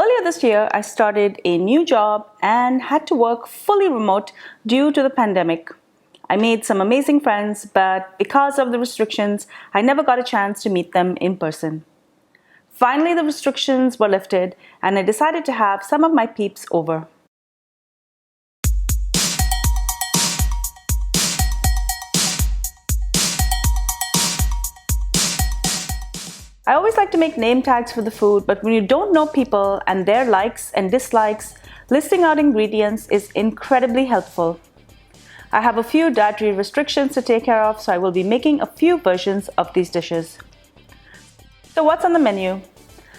Earlier this year, I started a new job and had to work fully remote due to the pandemic. I made some amazing friends, but because of the restrictions, I never got a chance to meet them in person. Finally, the restrictions were lifted, and I decided to have some of my peeps over. I always like to make name tags for the food, but when you don't know people and their likes and dislikes, listing out ingredients is incredibly helpful. I have a few dietary restrictions to take care of, so I will be making a few versions of these dishes. So what's on the menu?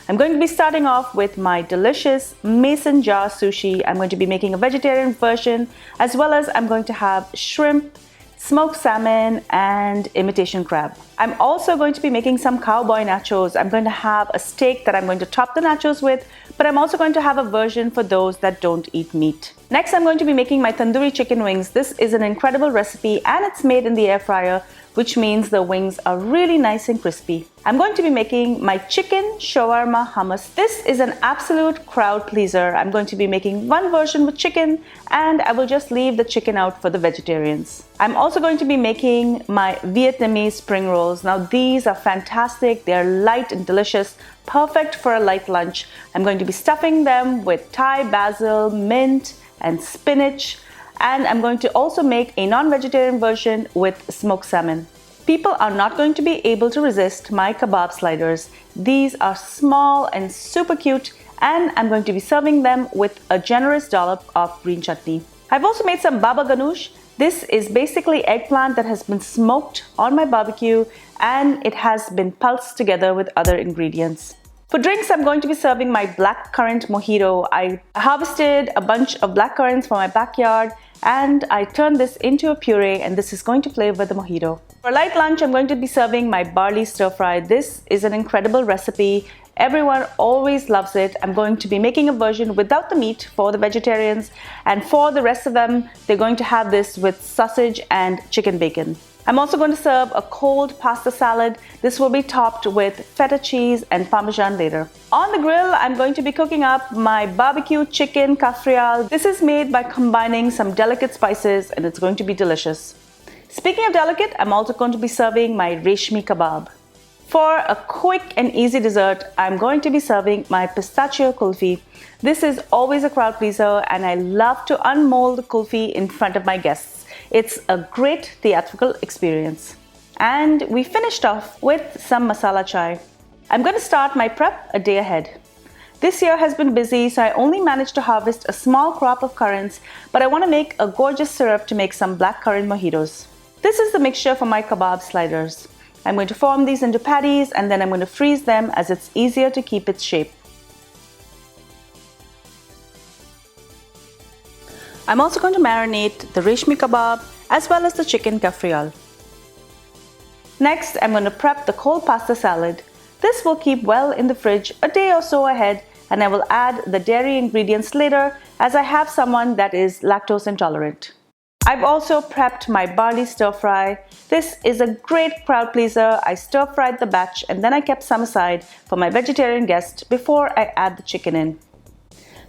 I'm going to be starting off with my delicious mason jar sushi. I'm going to be making a vegetarian version, as well as I'm going to have shrimp, smoked salmon, and imitation crab. I'm also going to be making some cowboy nachos. I'm going to have a steak that I'm going to top the nachos with, but I'm also going to have a version for those that don't eat meat. Next, I'm going to be making my tandoori chicken wings. This is an incredible recipe and it's made in the air fryer, which means the wings are really nice and crispy. I'm going to be making my chicken shawarma hummus. This is an absolute crowd pleaser. I'm going to be making one version with chicken, and I will just leave the chicken out for the vegetarians. I'm also going to be making my Vietnamese spring rolls. Now these are fantastic. They're light and delicious, perfect for a light lunch. I'm going to be stuffing them with Thai basil, mint, and spinach. And I'm going to also make a non-vegetarian version with smoked salmon. People are not going to be able to resist my kebab sliders. These are small and super cute, and I'm going to be serving them with a generous dollop of green chutney. I've also made some baba Ghanouj. This is basically eggplant that has been smoked on my barbecue, and it has been pulsed together with other ingredients. For drinks, I'm going to be serving my blackcurrant mojito. I harvested a bunch of blackcurrants from my backyard and I turned this into a puree, and this is going to flavor the mojito. For light lunch, I'm going to be serving my barley stir fry. This is an incredible recipe. Everyone always loves it. I'm going to be making a version without the meat for the vegetarians, and for the rest of them, they're going to have this with sausage and chicken bacon. I'm also going to serve a cold pasta salad. This will be topped with feta cheese and parmesan later. On the grill, I'm going to be cooking up my barbecue chicken kafrial. This is made by combining some delicate spices, and it's going to be delicious. Speaking of delicate, I'm also going to be serving my reshmi kebab. For a quick and easy dessert, I'm going to be serving my pistachio kulfi. This is always a crowd pleaser, and I love to unmold the kulfi in front of my guests. It's a great theatrical experience. And we finished off with some masala chai. I'm going to start my prep a day ahead. This year has been busy, so I only managed to harvest a small crop of currants, but I want to make a gorgeous syrup to make some blackcurrant mojitos. This is the mixture for my kebab sliders. I'm going to form these into patties, and then I'm going to freeze them as it's easier to keep its shape. I'm also going to marinate the reshmi kebab as well as the chicken kafrial. Next, I'm going to prep the cold pasta salad. This will keep well in the fridge a day or so ahead, and I will add the dairy ingredients later as I have someone that is lactose intolerant. I've also prepped my barley stir fry. This is a great crowd pleaser. I stir fried the batch and then I kept some aside for my vegetarian guest before I add the chicken in.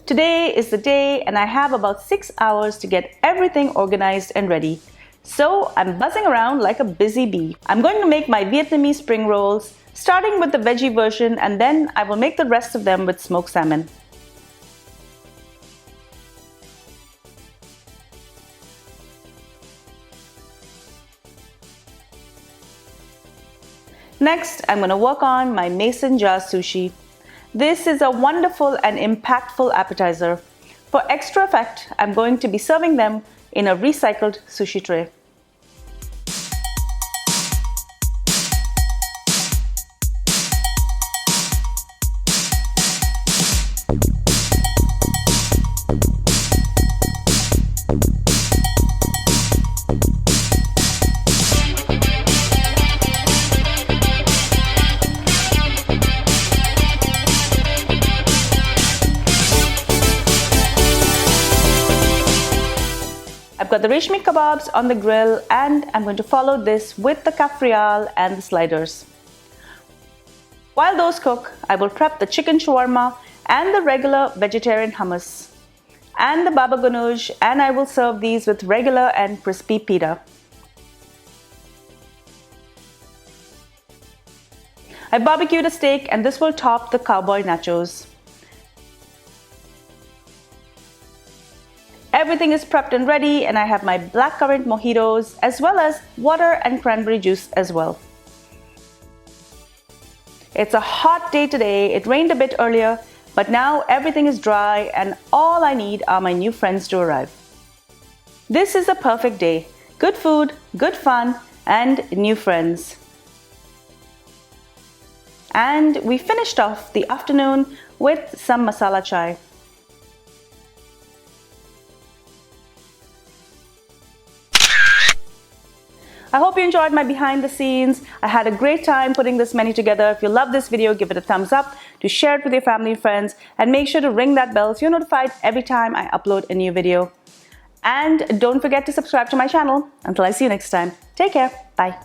Today is the day, and I have about 6 hours to get everything organized and ready. So I'm buzzing around like a busy bee. I'm going to make my Vietnamese spring rolls, starting with the veggie version, and then I will make the rest of them with smoked salmon. Next, I'm going to work on my mason jar sushi. This is a wonderful and impactful appetizer. For extra effect, I'm going to be serving them in a recycled sushi tray. I've got the reshmi kebabs on the grill, and I'm going to follow this with the kafrial and the sliders. While those cook, I will prep the chicken shawarma and the regular vegetarian hummus, and the baba Ghanouj, and I will serve these with regular and crispy pita. I barbecued a steak and this will top the cowboy nachos. Everything is prepped and ready, and I have my blackcurrant mojitos as well as water and cranberry juice as well. It's a hot day today. It rained a bit earlier, but now everything is dry and all I need are my new friends to arrive. This is a perfect day. Good food, good fun, and new friends. And we finished off the afternoon with some masala chai. I hope you enjoyed my behind the scenes. I had a great time putting this menu together. If you love this video, give it a thumbs up, to share it with your family and friends, and make sure to ring that bell so you're notified every time I upload a new video. And don't forget to subscribe to my channel. Until I see you next time, take care. Bye.